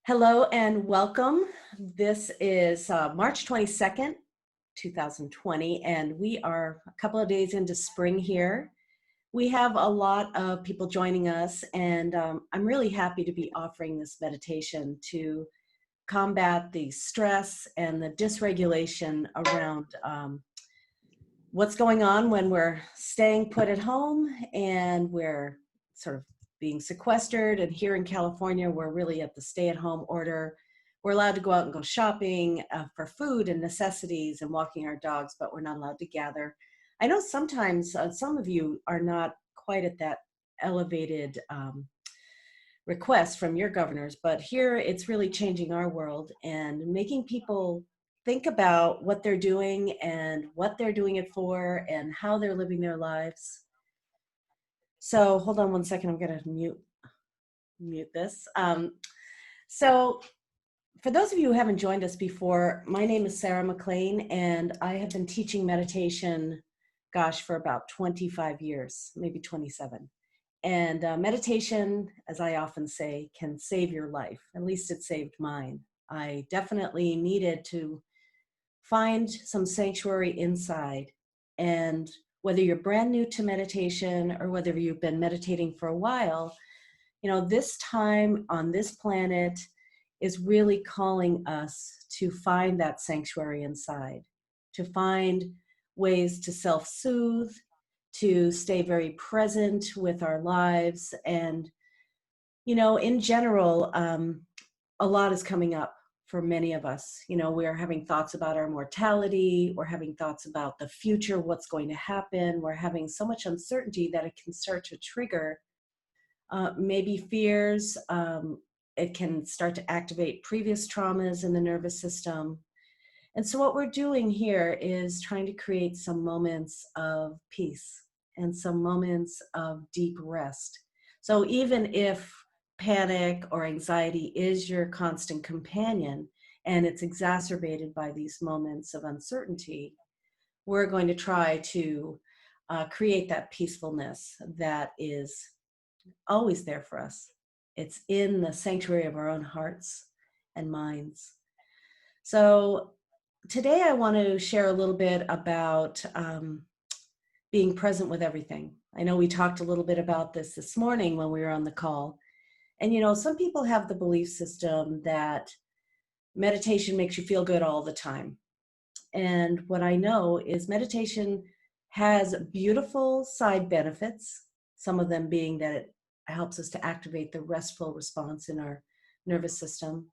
Hello and welcome. This is March 22nd, 2020, and we are a couple of days into spring here. We have a lot of people joining us, and I'm really happy to be offering this meditation to combat the stress and the dysregulation around what's going on when we're staying put at home and we're sort of being sequestered. And here in California, we're really at the stay-at-home order. We're allowed to go out and go shopping for food and necessities and walking our dogs, but we're not allowed to gather. I know sometimes some of you are not quite at that elevated request from your governors, but here it's really changing our world and making people think about what they're doing and what they're doing it for and how they're living their lives. So hold on one second, I'm going to mute this. So for those of you who haven't joined us before, my name is Sarah McLean, and I have been teaching meditation, for about 25 years, maybe 27. And meditation, as I often say, can save your life. At least it saved mine. I definitely needed to find some sanctuary inside. And whether you're brand new to meditation or whether you've been meditating for a while, this time on this planet is really calling us to find that sanctuary inside, to find ways to self-soothe, to stay very present with our lives. And, in general, a lot is coming up for many of us. We're having thoughts about our mortality. We're having thoughts about the future, what's going to happen. We're having so much uncertainty that it can start to trigger maybe fears. It can start to activate previous traumas in the nervous system. And so what we're doing here is trying to create some moments of peace and some moments of deep rest. So even if panic or anxiety is your constant companion and it's exacerbated by these moments of uncertainty, we're going to try to create that peacefulness that is always there for us. It's in the sanctuary of our own hearts and minds. So today I want to share a little bit about being present with everything. I know we talked a little bit about this morning when we were on the call. And some people have the belief system that meditation makes you feel good all the time. And what I know is meditation has beautiful side benefits, some of them being that it helps us to activate the restful response in our nervous system.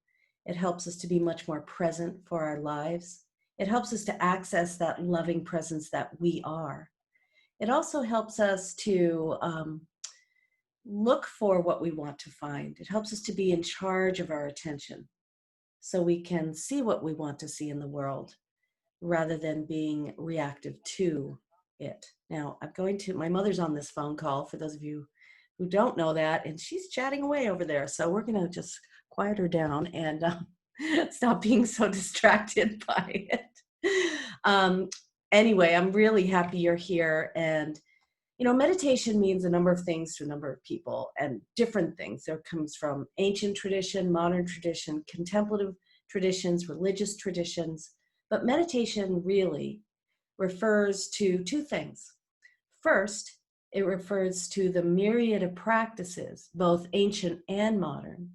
It helps us to be much more present for our lives. It helps us to access that loving presence that we are. It also helps us to look for what we want to find. It helps us to be in charge of our attention so we can see what we want to see in the world rather than being reactive to it. Now, my mother's on this phone call, for those of you who don't know that, and she's chatting away over there. So we're going to just quiet her down and stop being so distracted by it. Anyway, I'm really happy you're here. And, meditation means a number of things to a number of people and different things. There comes from ancient tradition, modern tradition, contemplative traditions, religious traditions. But meditation really refers to two things. First, it refers to the myriad of practices, both ancient and modern,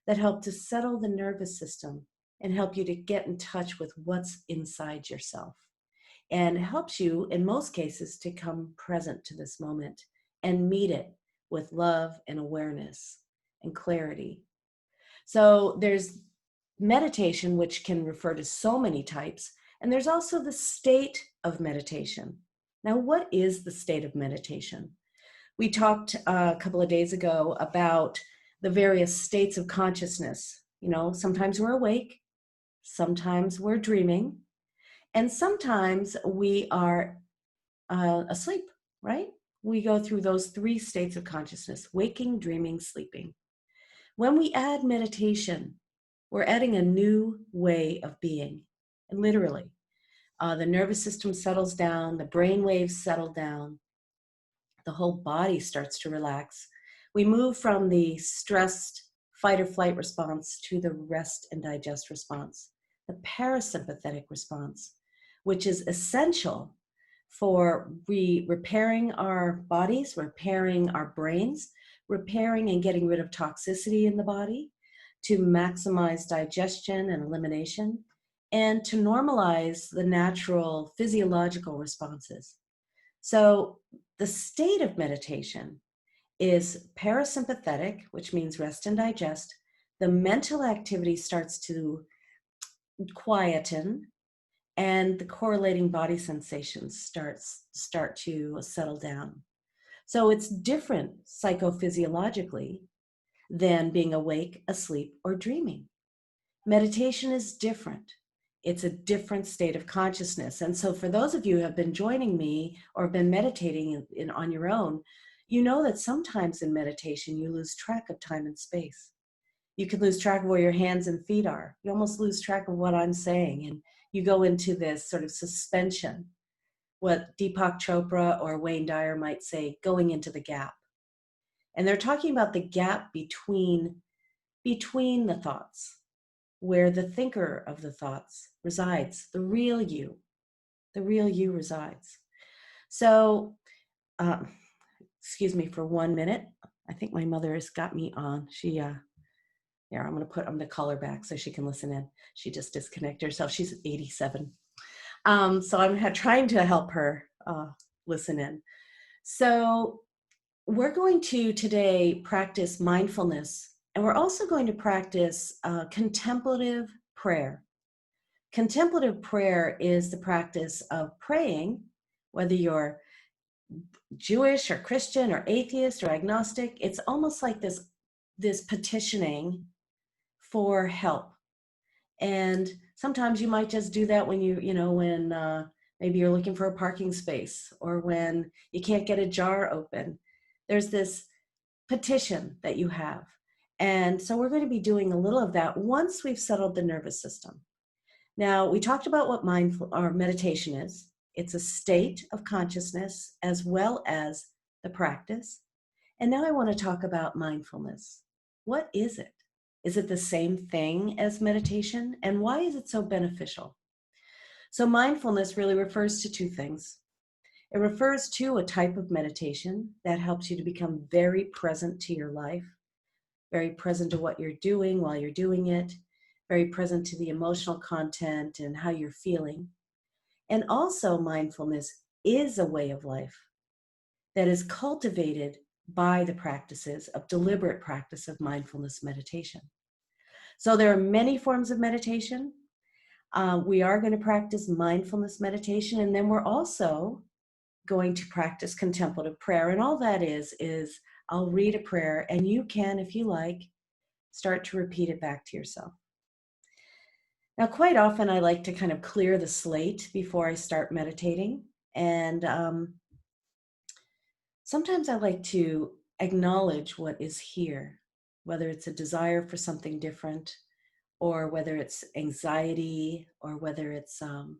that help to settle the nervous system and help you to get in touch with what's inside yourself. And it helps you, in most cases, to come present to this moment and meet it with love and awareness and clarity. So there's meditation, which can refer to so many types, and there's also the state of meditation. Now, what is the state of meditation? We talked a couple of days ago about the various states of consciousness. Sometimes we're awake, sometimes we're dreaming, and sometimes we are asleep, right? We go through those three states of consciousness: waking, dreaming, sleeping. When we add meditation, we're adding a new way of being, and literally. The nervous system settles down, the brain waves settle down, the whole body starts to relax. We move from the stressed fight or flight response to the rest and digest response, the parasympathetic response, which is essential for repairing our bodies, repairing our brains, repairing and getting rid of toxicity in the body, to maximize digestion and elimination, and to normalize the natural physiological responses. So the state of meditation is parasympathetic, which means rest and digest. The mental activity starts to quieten, and the correlating body sensations start to settle down. So it's different psychophysiologically than being awake, asleep, or dreaming. Meditation is different. It's a different state of consciousness. And so for those of you who have been joining me or been meditating on your own, you know that sometimes in meditation you lose track of time and space. You can lose track of where your hands and feet are. You almost lose track of what I'm saying. And you go into this sort of suspension, what Deepak Chopra or Wayne Dyer might say, going into the gap. And they're talking about the gap between the thoughts, where the thinker of the thoughts resides, the real you resides. So, excuse me for 1 minute. I think my mother has got me on. I'm going to call her back so she can listen in. She just disconnected herself. She's 87. So I'm trying to help her listen in. So we're going to today practice mindfulness, and we're also going to practice contemplative prayer. Contemplative prayer is the practice of praying, whether you're Jewish or Christian or atheist or agnostic. It's almost like this petitioning for help. And sometimes you might just do that when when maybe you're looking for a parking space, or when you can't get a jar open. There's this petition that you have. And so we're going to be doing a little of that once we've settled the nervous system. Now, we talked about what meditation is. It's a state of consciousness as well as the practice. And now I want to talk about mindfulness. What is it? Is it the same thing as meditation? And why is it so beneficial? So mindfulness really refers to two things. It refers to a type of meditation that helps you to become very present to your life, very present to what you're doing while you're doing it, very present to the emotional content and how you're feeling. And also mindfulness is a way of life that is cultivated by the practices of deliberate practice of mindfulness meditation. So there are many forms of meditation. We are going to practice mindfulness meditation, and then we're also going to practice contemplative prayer. And all that is I'll read a prayer, and you can, if you like, start to repeat it back to yourself. Now, quite often I like to kind of clear the slate before I start meditating. And sometimes I like to acknowledge what is here, whether it's a desire for something different, or whether it's anxiety, or whether it's some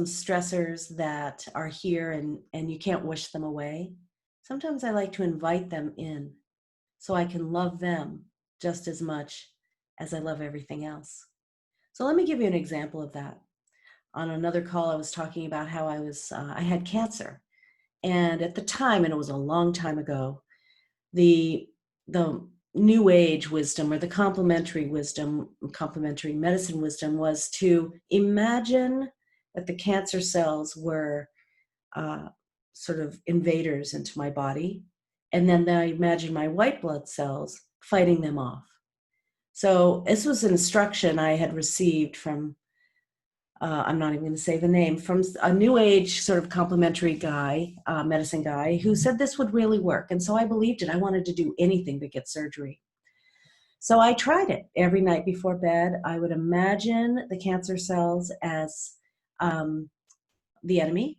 stressors that are here and you can't wish them away. Sometimes I like to invite them in so I can love them just as much as I love everything else. So let me give you an example of that. On another call, I was talking about how I had cancer. And at the time, and it was a long time ago, the new age wisdom, or the complementary medicine wisdom, was to imagine that the cancer cells were sort of invaders into my body. And then I imagined my white blood cells fighting them off. So this was an instruction I had received from, I'm not even going to say the name, from a new age sort of complementary guy, medicine guy, who said this would really work. And so I believed it. I wanted to do anything but get surgery. So I tried it. Every night before bed, I would imagine the cancer cells as the enemy.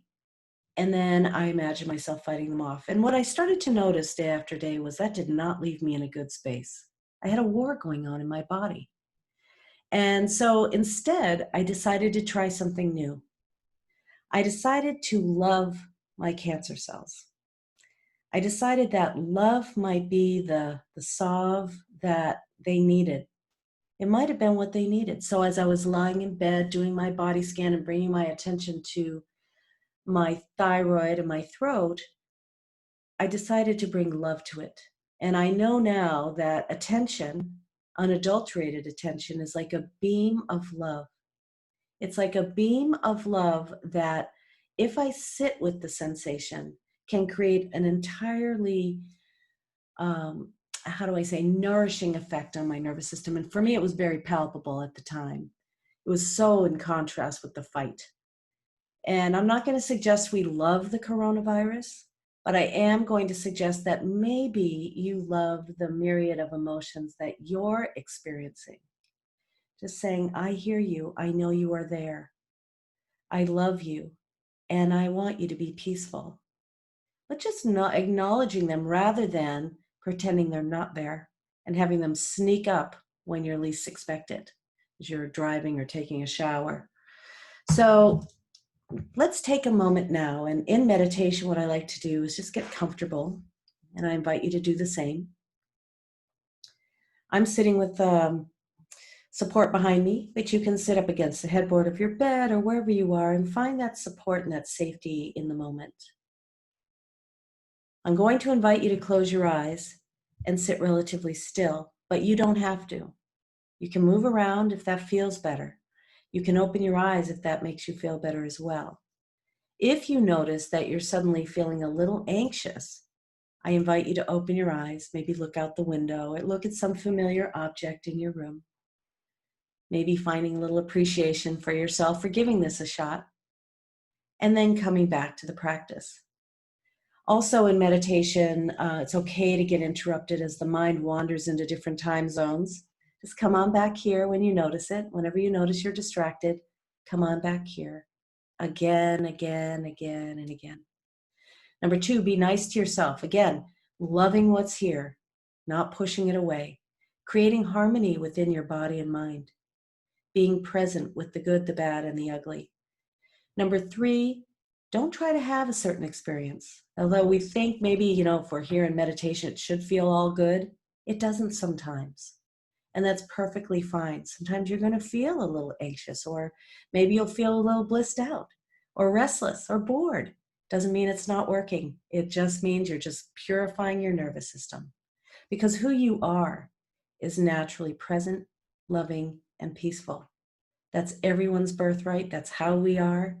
And then I imagined myself fighting them off. And what I started to notice day after day was that did not leave me in a good space. I had a war going on in my body. And so instead, I decided to try something new. I decided to love my cancer cells. I decided that love might be the salve that they needed. It might have been what they needed. So as I was lying in bed doing my body scan and bringing my attention to my thyroid and my throat, I decided to bring love to it. And I know now that attention, unadulterated attention, is like a beam of love. It's like a beam of love that, if I sit with the sensation, can create an entirely, how do I say, nourishing effect on my nervous system. And for me, it was very palpable at the time. It was so in contrast with the fight. And I'm not going to suggest we love the coronavirus, but I am going to suggest that maybe you love the myriad of emotions that you're experiencing. Just saying, I hear you. I know you are there. I love you. And I want you to be peaceful. But just not acknowledging them rather than pretending they're not there and having them sneak up when you're least expected, as you're driving or taking a shower. So let's take a moment now. And in meditation, what I like to do is just get comfortable. And I invite you to do the same. I'm sitting with support behind me, but you can sit up against the headboard of your bed or wherever you are and find that support and that safety in the moment. I'm going to invite you to close your eyes and sit relatively still, but you don't have to. You can move around if that feels better. You can open your eyes if that makes you feel better as well. If you notice that you're suddenly feeling a little anxious, I invite you to open your eyes, maybe look out the window or look at some familiar object in your room. Maybe finding a little appreciation for yourself for giving this a shot, and then coming back to the practice. Also in meditation, it's okay to get interrupted as the mind wanders into different time zones. Just come on back here when you notice it. Whenever you notice you're distracted, come on back here. Again, again, again, and again. Number 2, be nice to yourself. Again, loving what's here, not pushing it away. Creating harmony within your body and mind. Being present with the good, the bad, and the ugly. Number 3, don't try to have a certain experience. Although we think maybe, if we're here in meditation, it should feel all good. It doesn't sometimes. And that's perfectly fine. Sometimes you're going to feel a little anxious, or maybe you'll feel a little blissed out, or restless, or bored. Doesn't mean it's not working. It just means you're just purifying your nervous system. Because who you are is naturally present, loving, and peaceful. That's everyone's birthright. That's how we are.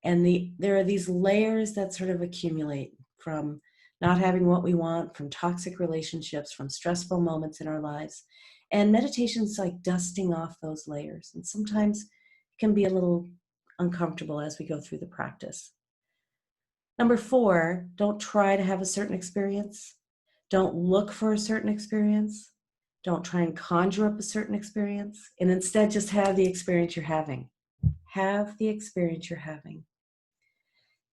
And there are these layers that sort of accumulate from not having what we want, from toxic relationships, from stressful moments in our lives. And meditation's like dusting off those layers. And sometimes it can be a little uncomfortable as we go through the practice. Number 4, don't try to have a certain experience. Don't look for a certain experience. Don't try and conjure up a certain experience. And instead, just have the experience you're having. Have the experience you're having.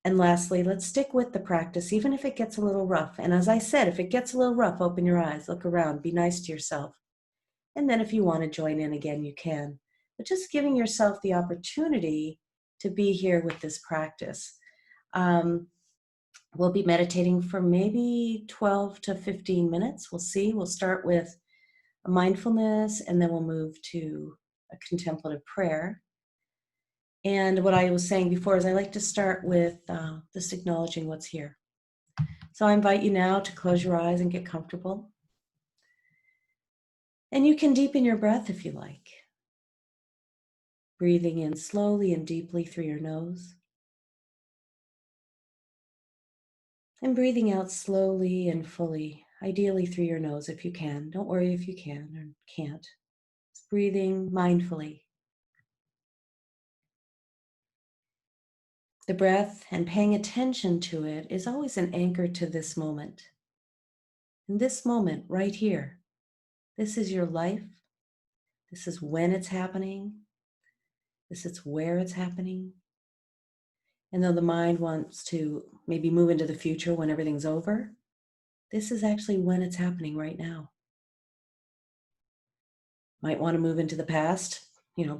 And lastly, let's stick with the practice, even if it gets a little rough. And as I said, if it gets a little rough, open your eyes, look around, be nice to yourself. And then if you want to join in again, you can. But just giving yourself the opportunity to be here with this practice. We'll be meditating for maybe 12 to 15 minutes. We'll see. We'll start with a mindfulness, and then we'll move to a contemplative prayer. And what I was saying before is I like to start with just acknowledging what's here. So I invite you now to close your eyes and get comfortable. And you can deepen your breath if you like. Breathing in slowly and deeply through your nose. And breathing out slowly and fully, ideally through your nose if you can. Don't worry if you can or can't. Just breathing mindfully. The breath and paying attention to it is always an anchor to this moment. And this moment right here, this is your life. This is when it's happening. This is where it's happening. And though the mind wants to maybe move into the future when everything's over, this is actually when it's happening right now. Might want to move into the past,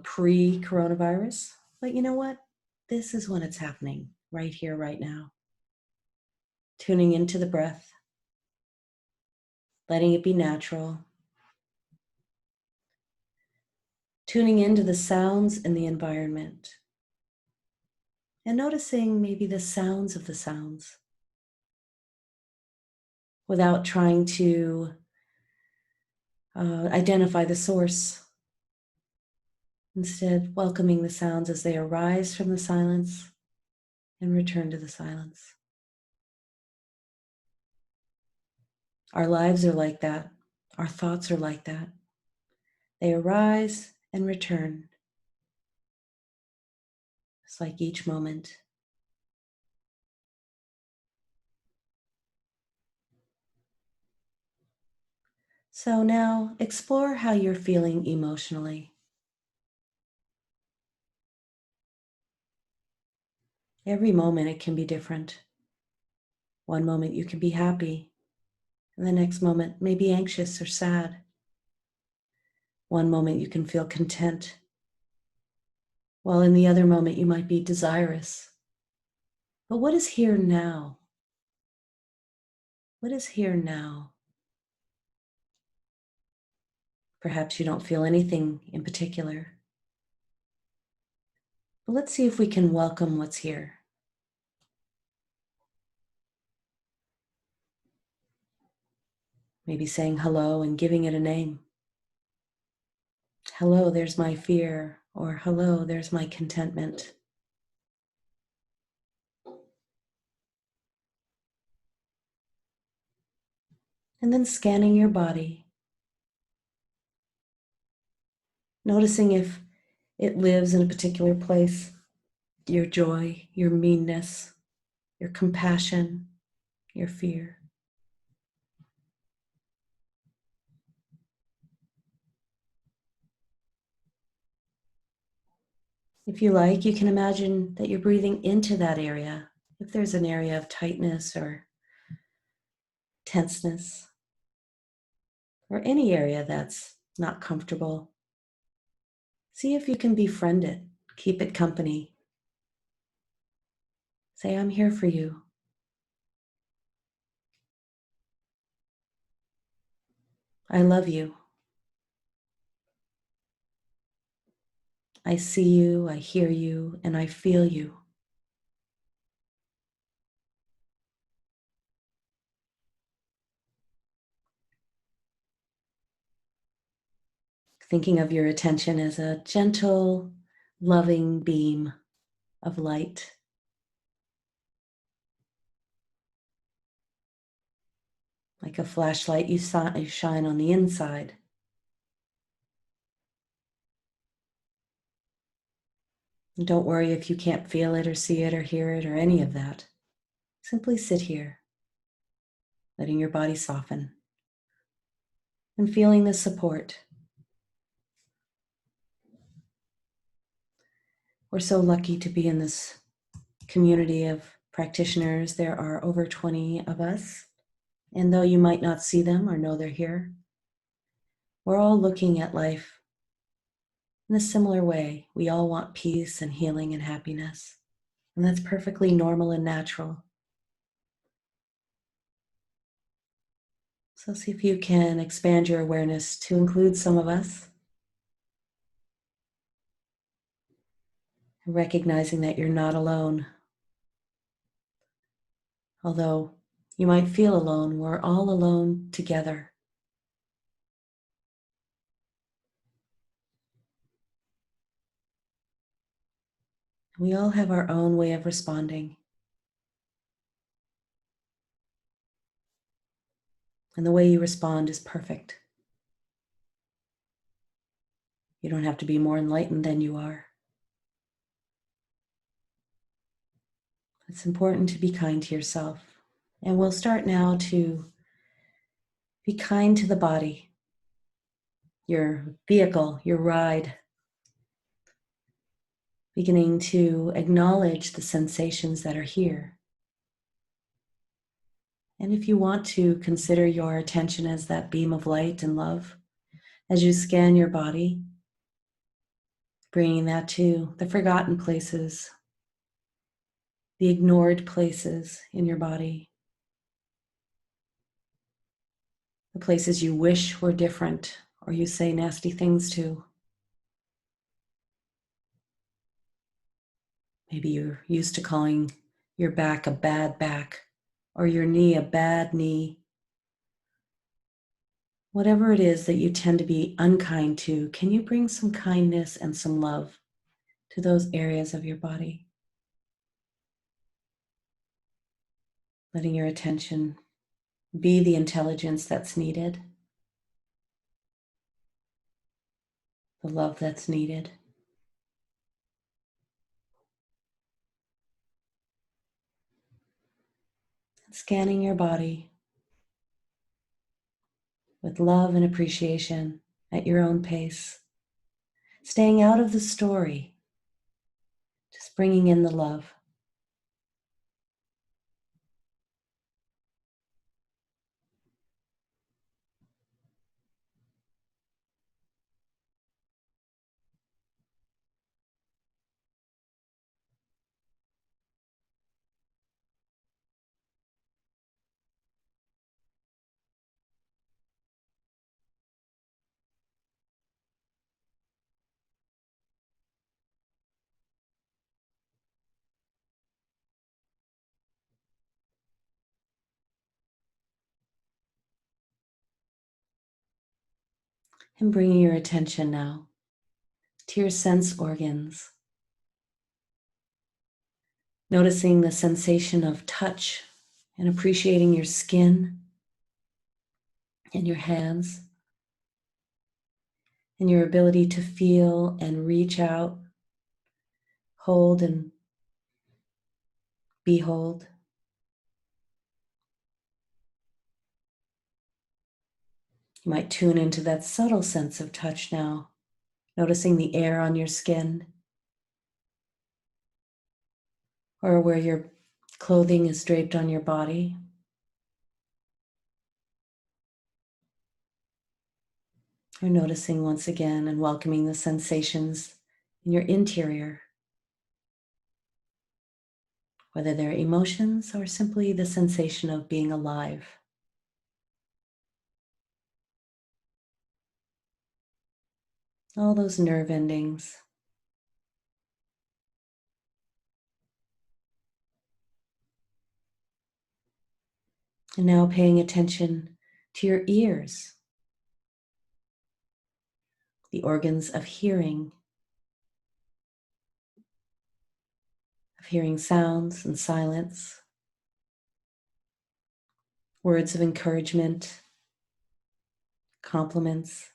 pre-coronavirus. But you know what? This is when it's happening, right here, right now. Tuning into the breath, letting it be natural, tuning into the sounds in the environment and noticing maybe the sounds of the sounds without trying to identify the source. Instead, welcoming the sounds as they arise from the silence and return to the silence. Our lives are like that. Our thoughts are like that. They arise and return. It's like each moment. So now explore how you're feeling emotionally. Every moment it can be different. One moment you can be happy, and the next moment may be anxious or sad. One moment you can feel content, while in the other moment you might be desirous. But what is here now? What is here now? Perhaps you don't feel anything in particular. But let's see if we can welcome what's here. Maybe saying hello and giving it a name. Hello, there's my fear, or hello, there's my contentment. And then scanning your body, noticing if it lives in a particular place, your joy, your meanness, your compassion, your fear. If you like, you can imagine that you're breathing into that area. If there's an area of tightness or tenseness, or any area that's not comfortable, see if you can befriend it, keep it company. Say, I'm here for you. I love you. I see you, I hear you, and I feel you. Thinking of your attention as a gentle, loving beam of light. Like a flashlight you shine on the inside. And don't worry if you can't feel it or see it or hear it or any of that. Simply sit here, letting your body soften and feeling the support. We're so lucky to be in this community of practitioners. There are over 20 of us. And though you might not see them or know they're here, we're all looking at life in a similar way. We all want peace and healing and happiness. And that's perfectly normal and natural. So see if you can expand your awareness to include some of us. Recognizing that you're not alone. Although you might feel alone, we're all alone together. We all have our own way of responding. And the way you respond is perfect. You don't have to be more enlightened than you are. It's important to be kind to yourself. And we'll start now to be kind to the body, your vehicle, your ride. Beginning to acknowledge the sensations that are here. And if you want to consider your attention as that beam of light and love, as you scan your body, bringing that to the forgotten places, the ignored places in your body, the places you wish were different or you say nasty things to. Maybe you're used to calling your back a bad back or your knee a bad knee. Whatever it is that you tend to be unkind to, can you bring some kindness and some love to those areas of your body? Letting your attention be the intelligence that's needed, the love that's needed. Scanning your body with love and appreciation at your own pace. Staying out of the story, just bringing in the love. And bringing your attention now to your sense organs. Noticing the sensation of touch and appreciating your skin and your hands and your ability to feel and reach out, hold and behold. You might tune into that subtle sense of touch now, noticing the air on your skin or where your clothing is draped on your body. Or noticing once again and welcoming the sensations in your interior, whether they're emotions or simply the sensation of being alive. All those nerve endings. And now paying attention to your ears, the organs of hearing sounds and silence, words of encouragement, compliments,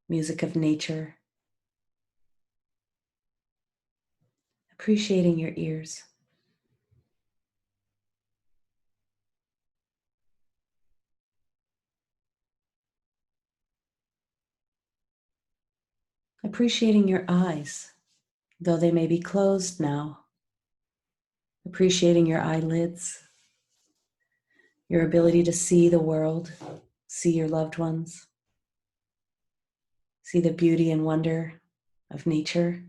music of nature. Appreciating your ears. Appreciating your eyes, though they may be closed now. Appreciating your eyelids, your ability to see the world, see your loved ones, see the beauty and wonder of nature,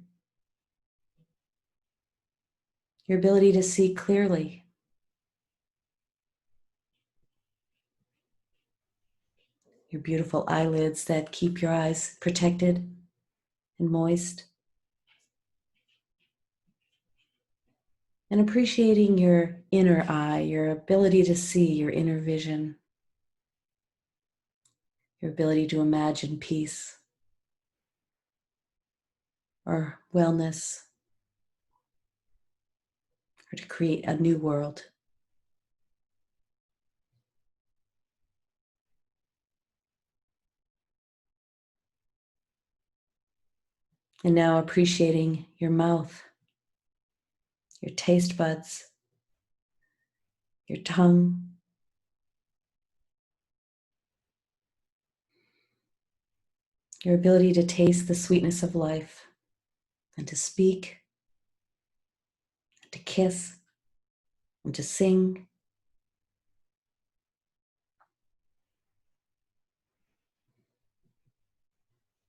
your ability to see clearly, your beautiful eyelids that keep your eyes protected and moist, and appreciating your inner eye, your ability to see, your inner vision, your ability to imagine peace or wellness, or to create a new world. And now appreciating your mouth, your taste buds, your tongue, your ability to taste the sweetness of life and to speak, and to kiss, and to sing.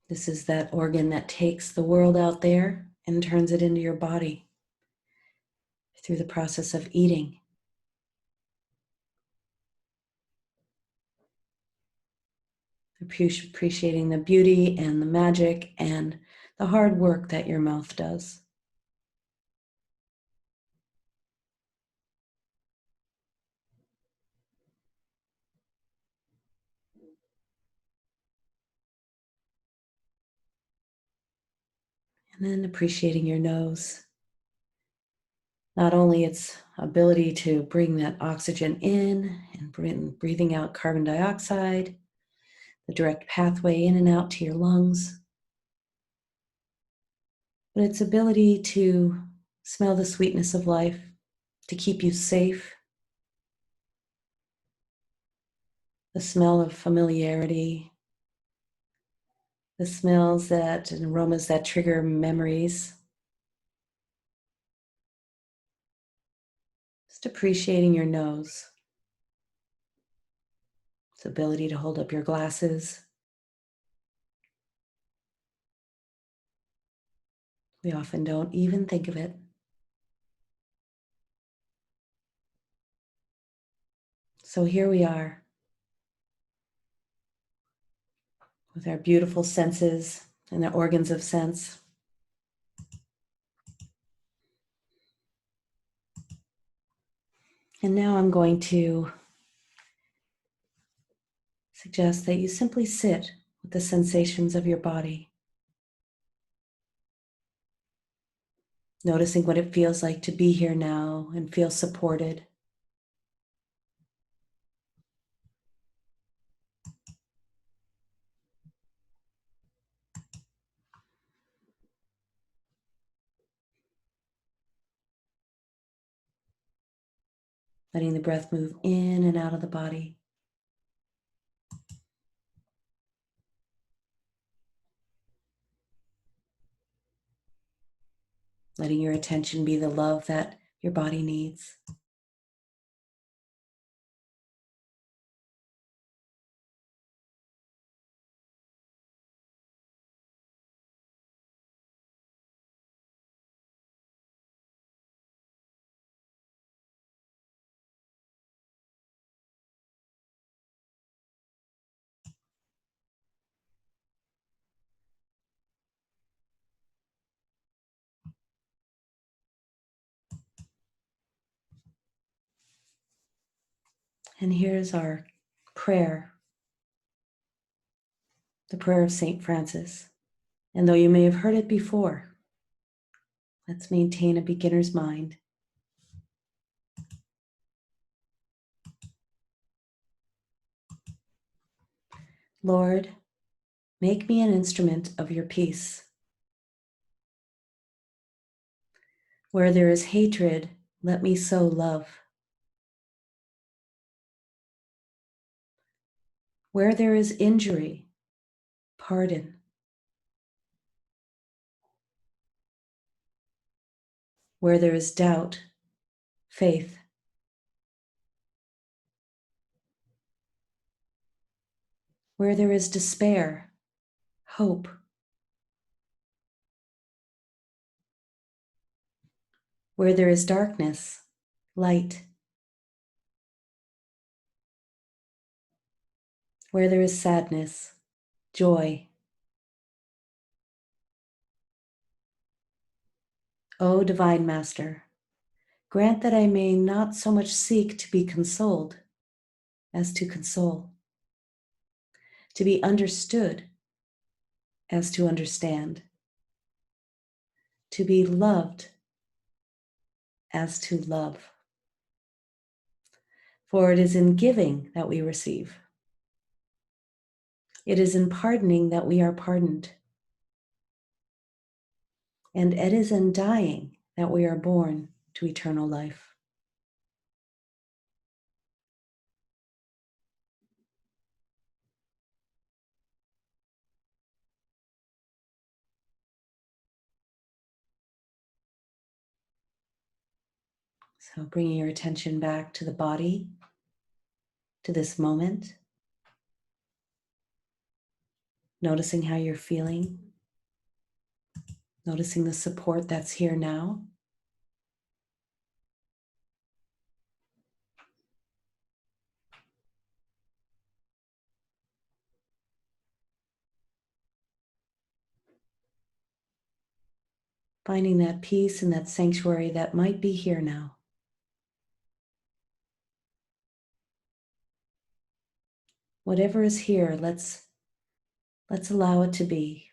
This is that organ that takes the world out there and turns it into your body through the process of eating. Appreciating the beauty and the magic and the hard work that your mouth does. And then appreciating your nose. Not only its ability to bring that oxygen in and breathing out carbon dioxide, the direct pathway in and out to your lungs, but its ability to smell the sweetness of life, to keep you safe, the smell of familiarity, the smells that and aromas that trigger memories. Just appreciating your nose, its ability to hold up your glasses. We often don't even think of it. So here we are with our beautiful senses and the organs of sense. And now I'm going to suggest that you simply sit with the sensations of your body, noticing what it feels like to be here now and feel supported. Letting the breath move in and out of the body. Letting your attention be the love that your body needs. And here's our prayer, the prayer of St. Francis. And though you may have heard it before, let's maintain a beginner's mind. Lord, make me an instrument of your peace. Where there is hatred, let me sow love. Where there is injury, pardon. Where there is doubt, faith. Where there is despair, hope. Where there is darkness, light. Where there is sadness, joy. O Divine Master, grant that I may not so much seek to be consoled as to console, to be understood as to understand, to be loved as to love. For it is in giving that we receive. It is in pardoning that we are pardoned. And it is in dying that we are born to eternal life. So bringing your attention back to the body, to this moment, noticing how you're feeling, noticing the support that's here now. Finding that peace and that sanctuary that might be here now. Whatever is here, let's allow it to be.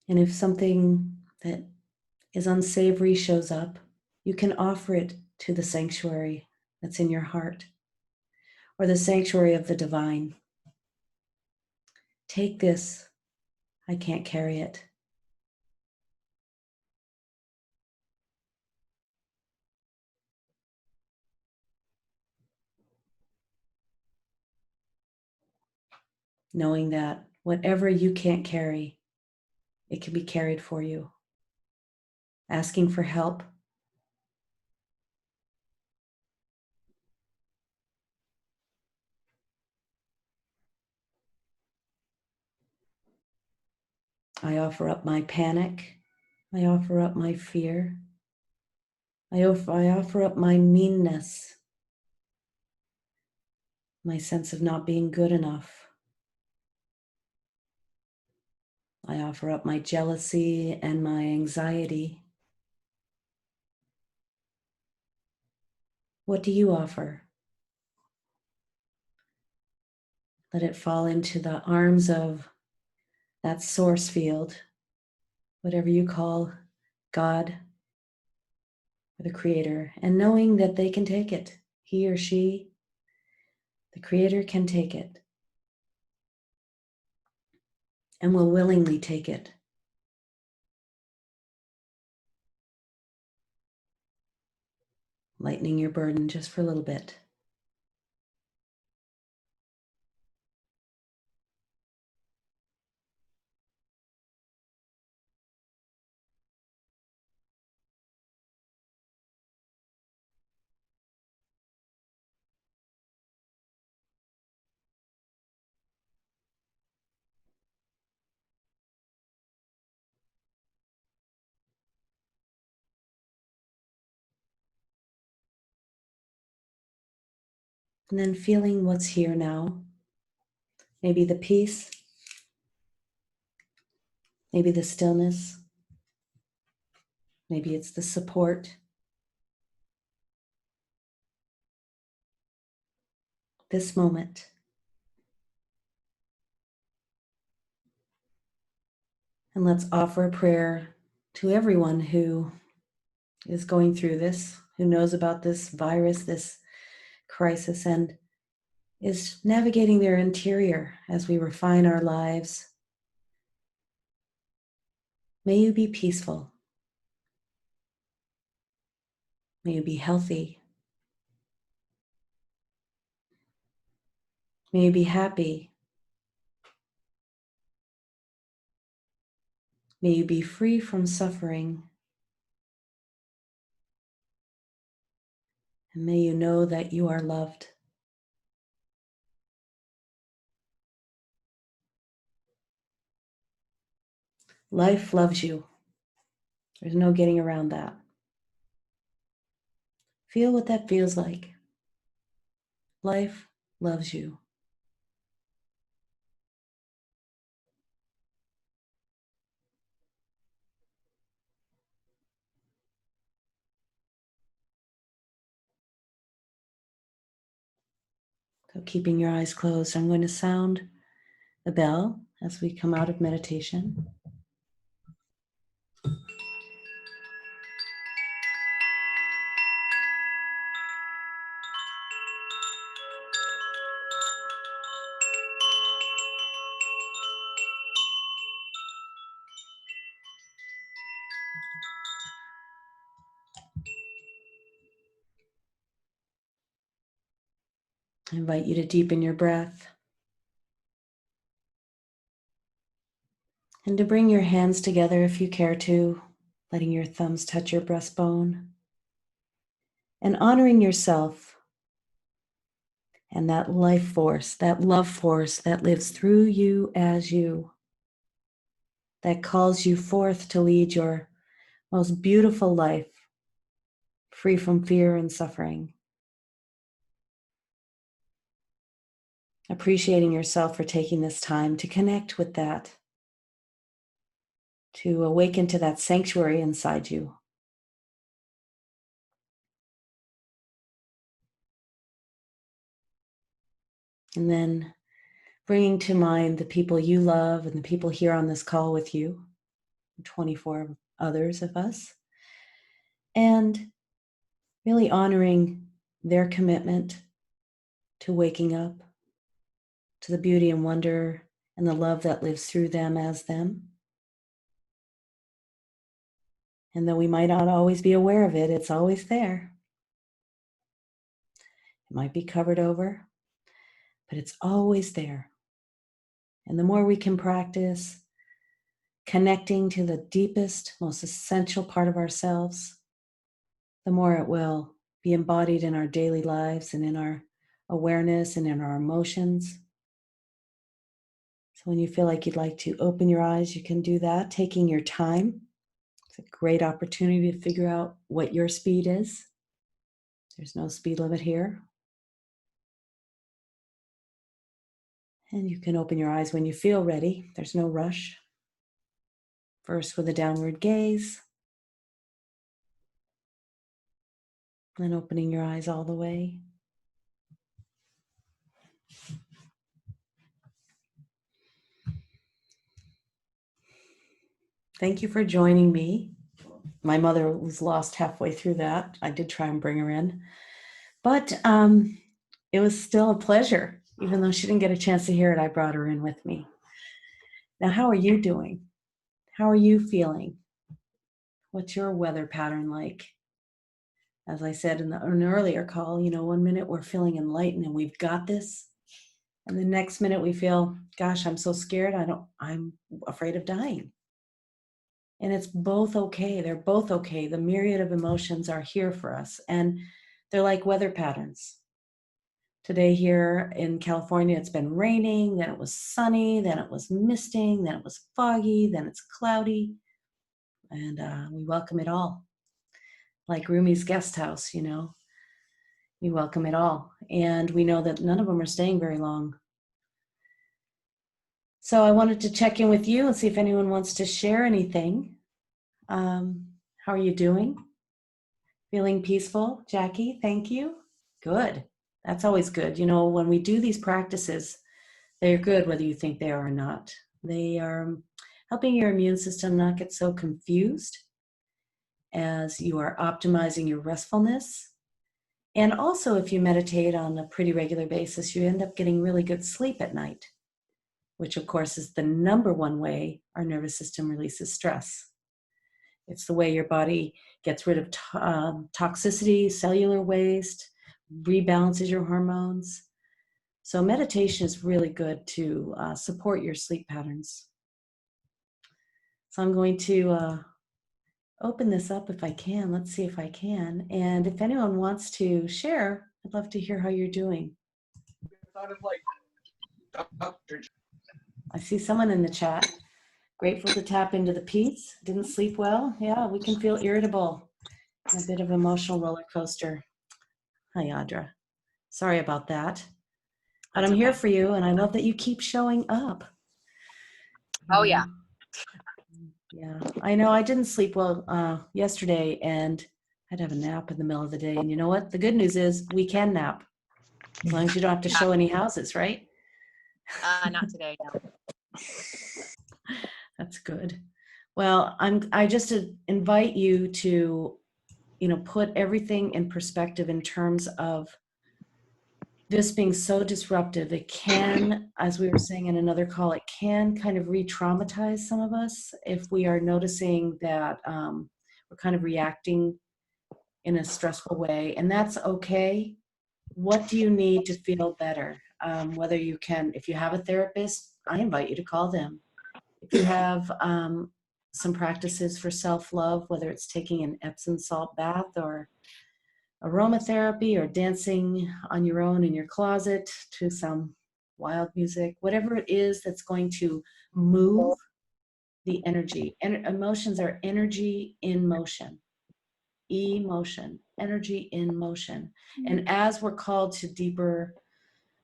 And if something that is unsavory shows up, you can offer it to the sanctuary that's in your heart or the sanctuary of the divine. Take this, I can't carry it. Knowing that whatever you can't carry, it can be carried for you. Asking for help. I offer up my panic. I offer up my fear. I offer up my meanness, my sense of not being good enough. I offer up my jealousy and my anxiety. What do you offer? Let it fall into the arms of that source field, whatever you call God or the Creator, and knowing that they can take it. He or she, the Creator, can take it and will willingly take it. Lightening your burden just for a little bit. And then feeling what's here now. Maybe the peace, maybe the stillness, maybe it's the support. This moment. And let's offer a prayer to everyone who is going through this, who knows about this virus, this crisis, and is navigating their interior as we refine our lives. May you be peaceful. May you be healthy. May you be happy. May you be free from suffering. And may you know that you are loved. Life loves you. There's no getting around that. Feel what that feels like. Life loves you. So keeping your eyes closed, I'm going to sound the bell as we come out of meditation. I invite you to deepen your breath and to bring your hands together if you care to, letting your thumbs touch your breastbone and honoring yourself and that life force, that love force that lives through you as you, that calls you forth to lead your most beautiful life, free from fear and suffering. Appreciating yourself for taking this time to connect with that, to awaken to that sanctuary inside you. And then bringing to mind the people you love and the people here on this call with you. 24 others of us, and really honoring their commitment to waking up to the beauty and wonder and the love that lives through them as them. And though we might not always be aware of it, it's always there. It might be covered over, but it's always there. And the more we can practice connecting to the deepest, most essential part of ourselves, the more it will be embodied in our daily lives and in our awareness and in our emotions. So when you feel like you'd like to open your eyes, you can do that, taking your time. It's a great opportunity to figure out what your speed is. There's no speed limit here. And you can open your eyes when you feel ready. There's no rush. First with a downward gaze, then opening your eyes all the way. Thank you for joining me. My mother was lost halfway through that. I did try and bring her in, but it was still a pleasure. Even though she didn't get a chance to hear it, I brought her in with me. Now, how are you doing? How are you feeling? What's your weather pattern like? As I said in an earlier call, 1 minute we're feeling enlightened and we've got this. And the next minute we feel, gosh, I'm so scared. I'm afraid of dying. And it's both okay. They're both okay. The myriad of emotions are here for us. And they're like weather patterns. Today here in California, it's been raining, then it was sunny, then it was misting, then it was foggy, then it's cloudy. And we welcome it all. Like Rumi's guest house, we welcome it all. And we know that none of them are staying very long. So I wanted to check in with you and see if anyone wants to share anything. How are you doing? Feeling peaceful? Jackie, thank you. Good. That's always good. When we do these practices, they're good whether you think they are or not. They are helping your immune system not get so confused as you are optimizing your restfulness. And also, if you meditate on a pretty regular basis, you end up getting really good sleep at night, which of course is the number one way our nervous system releases stress. It's the way your body gets rid of toxicity, cellular waste, rebalances your hormones. So meditation is really good to support your sleep patterns. So I'm going to open this up if I can. Let's see if I can. And if anyone wants to share, I'd love to hear how you're doing. I see someone in the chat. Grateful to tap into the peace. Didn't sleep well. Yeah, we can feel irritable. A bit of emotional roller coaster. Hi, Audra. Sorry about that. But I'm here for you, and I love that you keep showing up. Oh, yeah. Yeah, I know I didn't sleep well yesterday, and I had to have a nap in the middle of the day. And you know what? The good news is we can nap, as long as you don't have to show any houses, right? Not today, no. That's good. Well, I just invite you to, put everything in perspective in terms of this being so disruptive. It can, as we were saying in another call, it can kind of re-traumatize some of us if we are noticing that we're kind of reacting in a stressful way, and that's okay. What do you need to feel better? Whether you can, if you have a therapist, I invite you to call them. If you have some practices for self-love, whether it's taking an Epsom salt bath or aromatherapy or dancing on your own in your closet to some wild music, whatever it is that's going to move the energy. And emotions are energy in motion. Emotion, energy in motion. And as we're called to deeper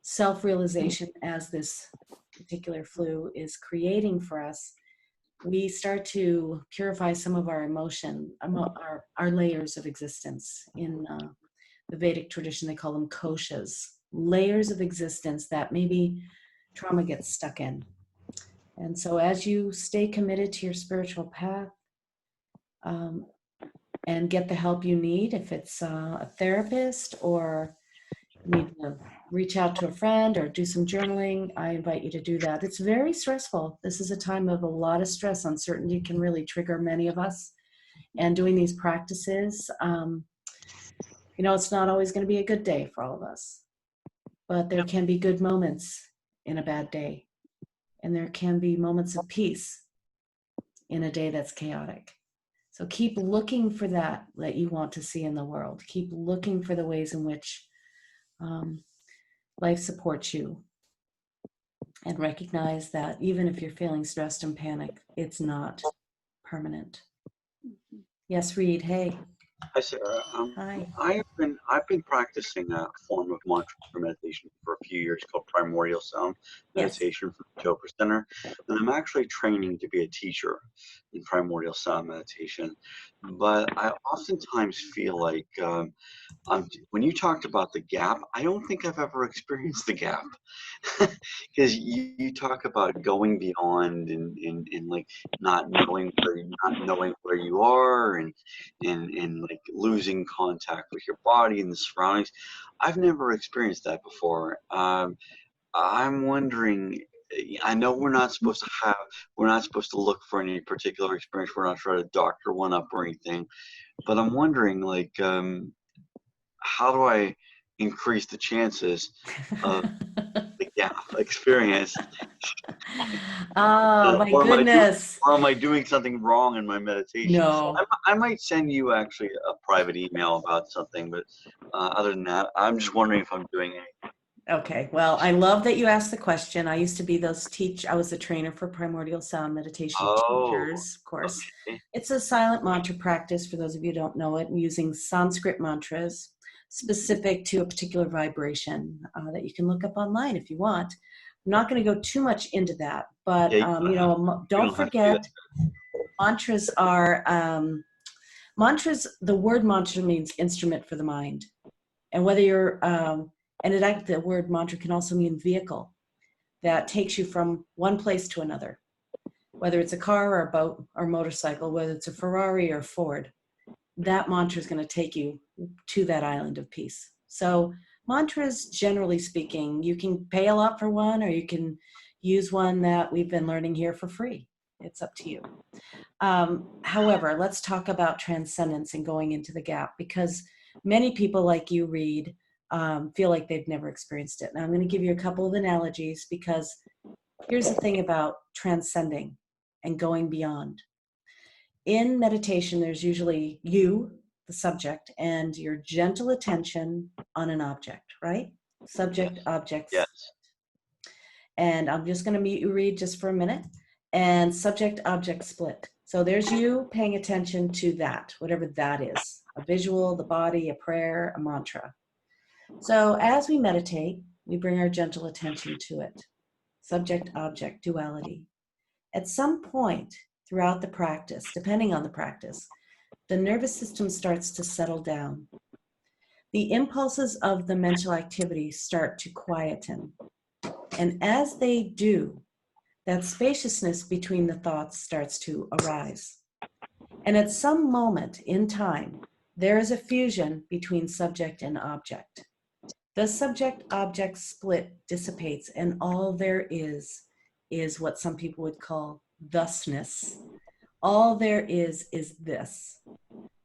self-realization, as this particular flu is creating for us, we start to purify some of our emotion, our layers of existence. In the Vedic tradition, they call them koshas, layers of existence that maybe trauma gets stuck in. And so as you stay committed to your spiritual path, and get the help you need, if it's a therapist or you need to reach out to a friend or do some journaling, I invite you to do that. It's very stressful. This is a time of a lot of stress. Uncertainty can really trigger many of us. And doing these practices, it's not always going to be a good day for all of us, but there can be good moments in a bad day. And there can be moments of peace in a day that's chaotic. So keep looking for that you want to see in the world. Keep looking for the ways in which life supports you. And recognize that even if you're feeling stressed and panicked, it's not permanent. Yes, Reed, hey. Hi, Sarah. Hi. I've been practicing a form of mantra meditation for a few years called primordial sound meditation from the Joker Center, and I'm actually training to be a teacher in primordial sound meditation. But I oftentimes feel like when you talked about the gap, I don't think I've ever experienced the gap. Because you talk about going beyond and like not knowing where you are and like losing contact with your body and the surroundings. I've never experienced that before. I'm wondering. I know we're not supposed to look for any particular experience. We're not trying to doctor one up or anything, but I'm wondering, like, how do I increase the chances of the gap experience? Oh, my goodness. Or am I doing something wrong in my meditation? No. I might send you actually a private email about something, but other than that, I'm just wondering if I'm doing anything. Okay, well, I love that you asked the question. I used to be I was a trainer for primordial sound meditation teachers, of course. Okay. It's a silent mantra practice, for those of you who don't know it, using Sanskrit mantras specific to a particular vibration that you can look up online if you want. I'm not going to go too much into that, but don't forget, mantras are, the word mantra means instrument for the mind. And whether you're, the word mantra can also mean vehicle that takes you from one place to another, whether it's a car or a boat or motorcycle, whether it's a Ferrari or Ford, that mantra is going to take you to that island of peace. So mantras, generally speaking, you can pay a lot for one, or you can use one that we've been learning here for free. It's up to you. However, let's talk about transcendence and going into the gap, because many people like you, Reed, feel like they've never experienced it. Now, I'm going to give you a couple of analogies, because here's the thing about transcending and going beyond. In meditation, there's usually you, the subject, and your gentle attention on an object, right? Subject, object. Yes. And I'm just going to mute you, Reed, just for a minute. And subject, object split. So there's you paying attention to that, whatever that is, a visual, the body, a prayer, a mantra. So as we meditate, we bring our gentle attention to it. Subject, object, duality. At some point throughout the practice, depending on the practice, the nervous system starts to settle down. The impulses of the mental activity start to quieten. And as they do, that spaciousness between the thoughts starts to arise. And at some moment in time, there is a fusion between subject and object. The subject-object split dissipates, and all there is what some people would call thusness. All there is this,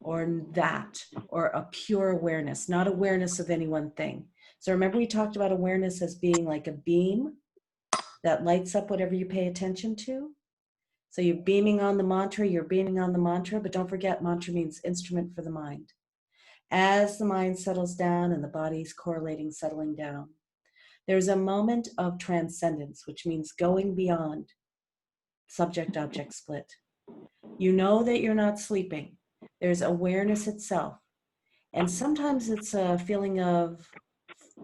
or that, or a pure awareness, not awareness of any one thing. So remember, we talked about awareness as being like a beam that lights up whatever you pay attention to. So you're beaming on the mantra, but don't forget, mantra means instrument for the mind. As the mind settles down and the body's correlating, settling down, there's a moment of transcendence, which means going beyond subject-object split. You know that you're not sleeping. There's awareness itself. And sometimes it's a feeling of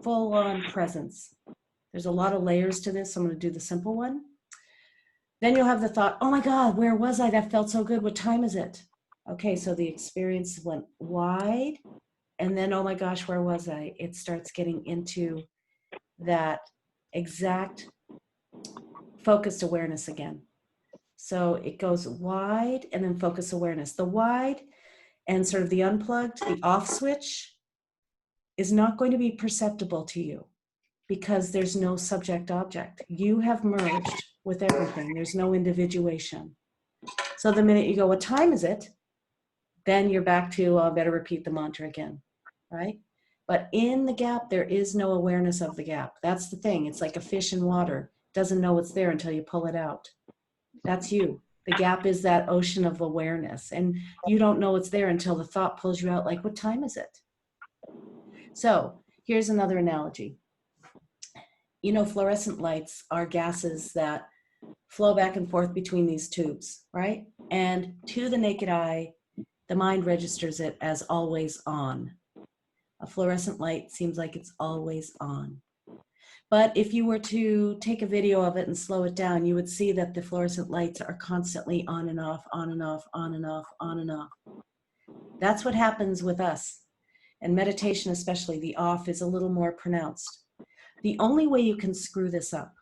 full-on presence. There's a lot of layers to this. So I'm going to do the simple one. Then you'll have the thought, oh my God, where was I? That felt so good. What time is it? Okay, so the experience went wide. And then, oh my gosh, where was I? It starts getting into that exact focused awareness again. So it goes wide and then focus awareness. The wide and sort of the unplugged, the off switch is not going to be perceptible to you because there's no subject object. You have merged with everything. There's no individuation. So the minute you go, what time is it? Then you're back to, I better repeat the mantra again, right? But in the gap, there is no awareness of the gap. That's the thing. It's like a fish in water. Doesn't know it's there until you pull it out. That's you. The gap is that ocean of awareness. And you don't know it's there until the thought pulls you out like, what time is it? So here's another analogy. You know, fluorescent lights are gases that flow back and forth between these tubes, right? And to the naked eye, the mind registers it as always on. A fluorescent light seems like it's always on. But if you were to take a video of it and slow it down, you would see that the fluorescent lights are constantly on and off, on and off, on and off, on and off. That's what happens with us. And meditation especially, the off is a little more pronounced. The only way you can screw this up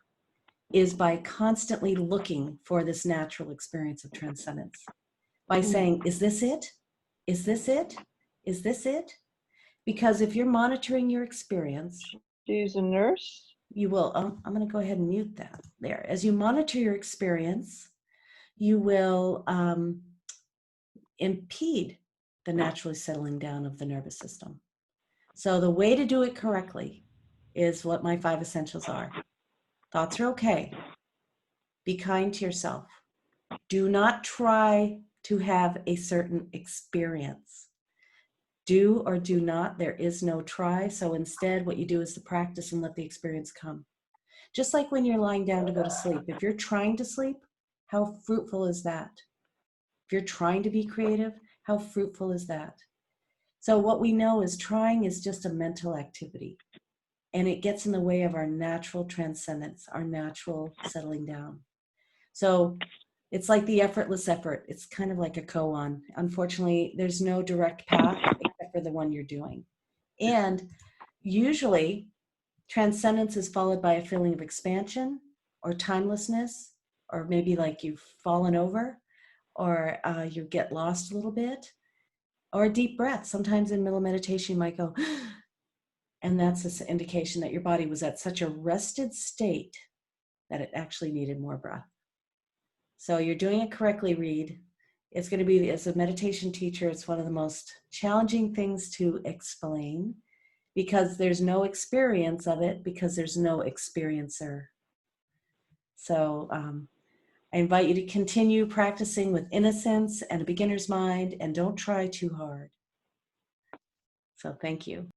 is by constantly looking for this natural experience of transcendence. By saying, is this it? Is this it? Is this it? Because if you're monitoring your experience, she's a nurse. You will, I'm going to go ahead and mute that there. As you monitor your experience, you will impede the naturally settling down of the nervous system. So the way to do it correctly is what my 5 essentials are. Thoughts are okay. Be kind to yourself. Do not try to have a certain experience. Do or do not, there is no try. So instead, what you do is to practice and let the experience come. Just like when you're lying down to go to sleep. If you're trying to sleep, how fruitful is that? If you're trying to be creative, how fruitful is that? So what we know is trying is just a mental activity. And it gets in the way of our natural transcendence, our natural settling down. So it's like the effortless effort. It's kind of like a koan. Unfortunately, there's no direct path except for the one you're doing. And usually, transcendence is followed by a feeling of expansion or timelessness, or maybe like you've fallen over, or you get lost a little bit, or a deep breath. Sometimes in middle meditation, you might go, and that's an indication that your body was at such a rested state that it actually needed more breath. So you're doing it correctly, Reed. It's going to be, as a meditation teacher, it's one of the most challenging things to explain because there's no experience of it, because there's no experiencer. So I invite you to continue practicing with innocence and a beginner's mind, and don't try too hard. So thank you.